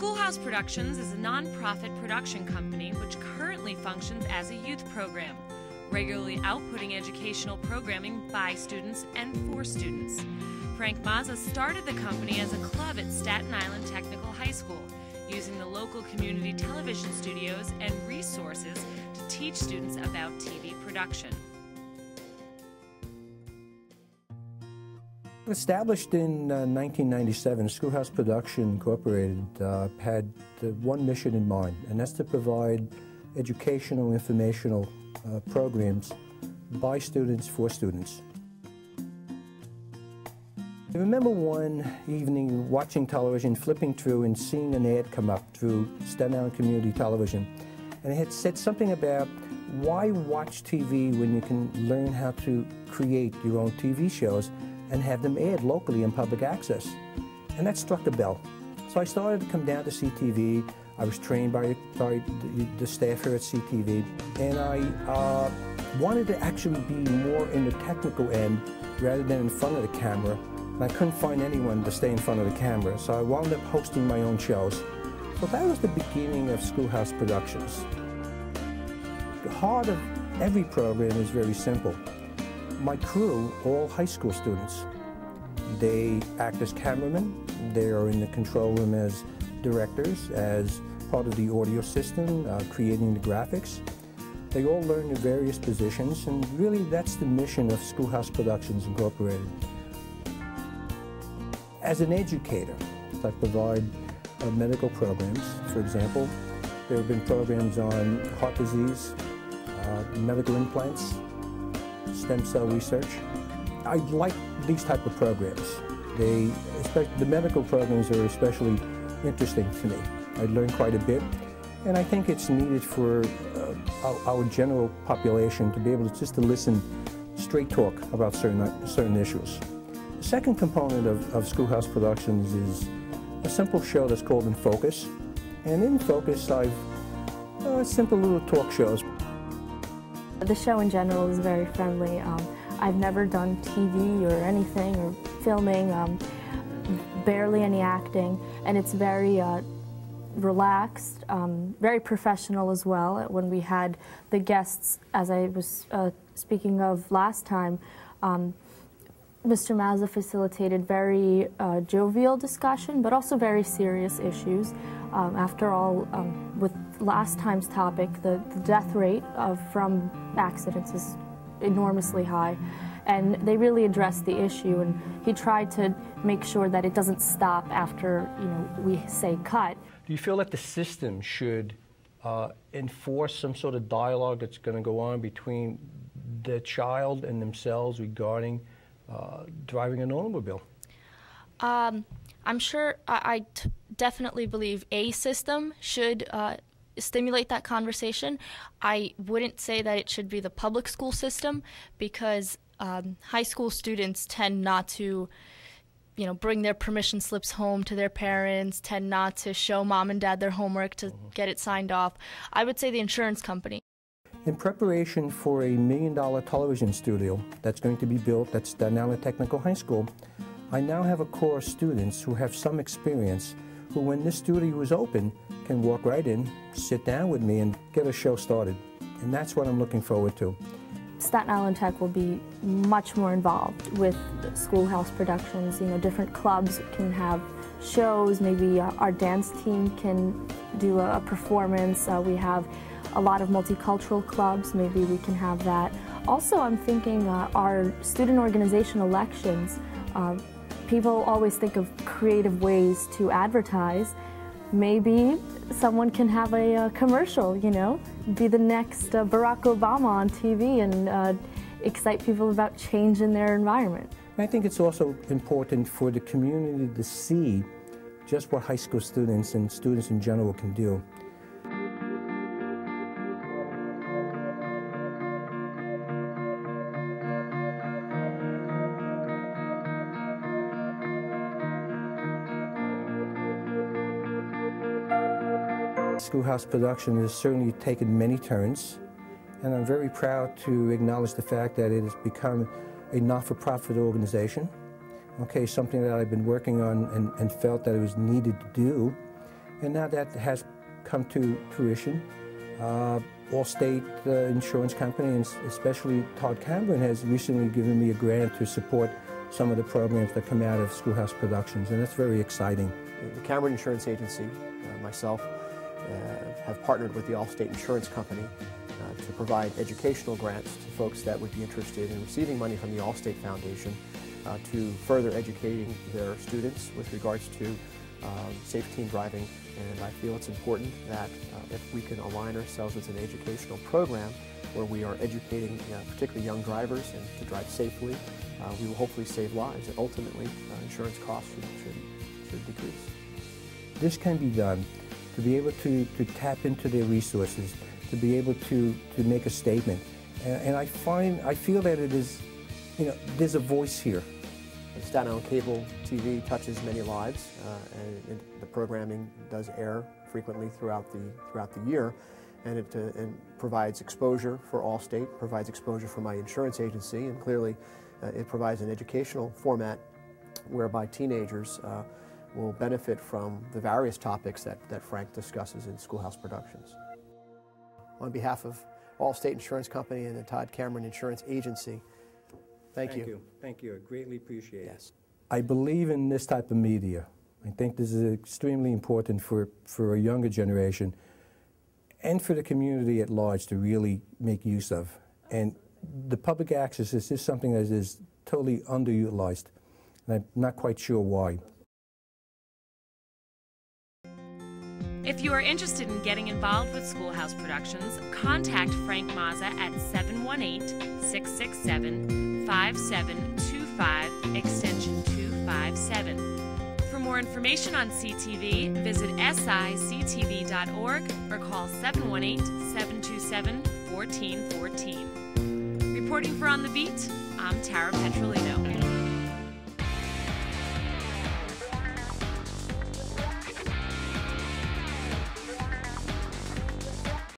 Schoolhouse Productions is a non-profit production company which currently functions as a youth program, regularly outputting educational programming by students and for students. Frank Mazza started the company as a club at Staten Island Technical High School, using the local community television studios and resources to teach students about TV production. Established in 1997, Schoolhouse Production Incorporated had one mission in mind, and that's to provide educational, informational programs by students for students. I remember one evening watching television, flipping through and seeing an ad come up through Staten Island Community Television, and it had said something about why watch TV when you can learn how to create your own TV shows and have them aired locally in public access. And that struck a bell. So I started to come down to CTV. I was trained by the staff here at CTV, and I wanted to actually be more in the technical end rather than in front of the camera. And I couldn't find anyone to stay in front of the camera, so I wound up hosting my own shows. So that was the beginning of Schoolhouse Productions. The heart of every program is very simple. My crew, all high school students. They act as cameramen, they are in the control room as directors, as part of the audio system, creating the graphics. They all learn the various positions, and really that's the mission of Schoolhouse Productions Incorporated. As an educator, I provide medical programs. For example, there have been programs on heart disease, medical implants, stem cell research. I like these type of programs. The medical programs are especially interesting to me. I learn quite a bit, and I think it's needed for our general population to be able to just to listen, straight talk about certain issues. The second component of Schoolhouse Productions is a simple show that's called In Focus. And in Focus, I've simple little talk shows. The show in general is very friendly. I've never done TV or anything or filming, barely any acting, and it's very relaxed, very professional as well. When we had the guests, as I was speaking of last time, Mr. Mazza facilitated very jovial discussion, but also very serious issues. After all, with last time's topic, the death rate from accidents is enormously high, and they really addressed the issue, and he tried to make sure that it doesn't stop after, we say cut. Do you feel that the system should enforce some sort of dialogue that's going to go on between the child and themselves regarding driving an automobile? I'm sure I definitely believe a system should stimulate that conversation. I wouldn't say that it should be the public school system, because high school students tend not to, bring their permission slips home to their parents, tend not to show mom and dad their homework to get it signed off. I would say the insurance company. In preparation for a $1 million television studio that's going to be built at Staten Island Technical High School, I now have a core of students who have some experience who, when this studio is open, can walk right in, sit down with me, and get a show started. And that's what I'm looking forward to. Staten Island Tech will be much more involved with Schoolhouse Productions. Different clubs can have shows. Maybe our dance team can do a performance. We have a lot of multicultural clubs. Maybe we can have that. Also, I'm thinking our student organization elections. People always think of creative ways to advertise. Maybe someone can have a commercial, be the next Barack Obama on TV and excite people about change in their environment. I think it's also important for the community to see just what high school students and students in general can do. Schoolhouse Production has certainly taken many turns, and I'm very proud to acknowledge the fact that it has become a not-for-profit organization. Okay, something that I've been working on and felt that it was needed to do. And now that has come to fruition. Allstate Insurance Company, and especially Todd Cameron, has recently given me a grant to support some of the programs that come out of Schoolhouse Productions, and that's very exciting. The Cameron Insurance Agency, myself, have partnered with the Allstate Insurance Company to provide educational grants to folks that would be interested in receiving money from the Allstate Foundation to further educating their students with regards to safe teen driving. And I feel it's important that if we can align ourselves with an educational program where we are educating particularly young drivers and to drive safely, we will hopefully save lives, and ultimately insurance costs should decrease. This can be done to be able to tap into their resources, to be able to make a statement. And I feel that it is, there's a voice here. Staten Island Cable TV touches many lives, and the programming does air frequently throughout the year, and it provides exposure for Allstate, provides exposure for my insurance agency, and clearly it provides an educational format whereby teenagers will benefit from the various topics that Frank discusses in Schoolhouse Productions. On behalf of Allstate Insurance Company and the Todd Cameron Insurance Agency, Thank you. Thank you. I greatly appreciate it. Yes. I believe in this type of media. I think this is extremely important for a younger generation and for the community at large to really make use of. And the public access is just something that is totally underutilized, and I'm not quite sure why. If you are interested in getting involved with Schoolhouse Productions, contact Frank Mazza at 718-667-5725, extension 257. For more information on CTV, visit sictv.org or call 718-727-1414. Reporting for On the Beat, I'm Tara Petrolino.